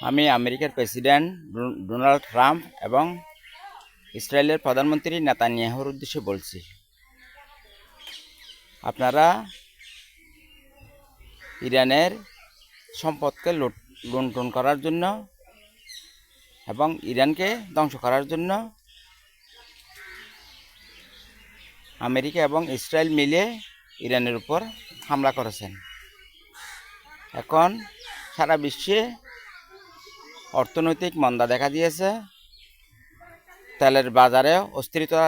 আমি আমেরিকার president Donald Trump এবং ইসরায়েলের প্রধানমন্ত্রী নেতানিয়াহুর উদ্দেশ্যে বলছি, আপনারা ইরানের সম্পদকে লুণ্ঠন করার জন্য এবং ইরানকে ধ্বংস করার জন্য আমেরিকা এবং ইসরায়েল মিলে ইরানের উপর হামলা করেছেন। এখন সারা বিশ্বে অর্থনৈতিক মন্দা দেখা দিয়েছে, তেলের বাজারে অস্থিরতা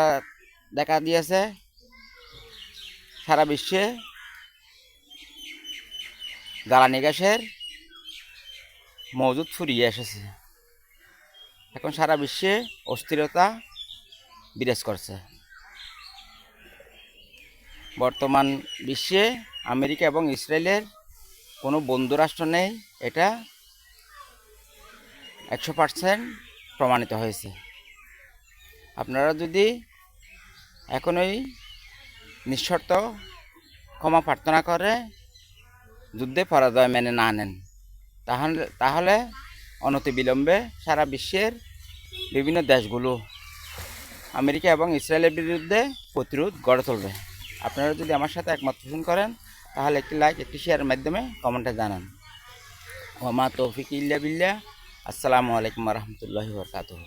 দেখা দিয়েছে, সারা বিশ্বে জ্বালানি গ্যাসের মজুদ ফুরিয়ে এসেছে। এখন সারা বিশ্বে অস্থিরতা বিরাজ করছে। বর্তমান বিশ্বে আমেরিকা এবং ইসরায়েলের কোনো বন্ধু রাষ্ট্র নেই, এটা 100% প্রমাণিত হয়েছে। আপনারা যদি এখনই নিঃশর্ত ক্ষমা প্রার্থনা করে যুদ্ধে পরাজয় মেনে না নেন, তাহলে অনতিবিলম্বে সারা বিশ্বের বিভিন্ন দেশগুলো আমেরিকা এবং ইসরায়েলের বিরুদ্ধে প্রতিরোধ গড়ে তুলবে। আপনারা যদি আমার সাথে একমত পোষণ করেন তাহলে একটি লাইক, একটি শেয়ারের মাধ্যমে কমেন্টে জানান। ওমা তৌফিক ইল্লা বিল্লাহ। আসসালামু আলাইকুম ওয়া রাহমাতুল্লাহি ওয়া বারাকাতুহু।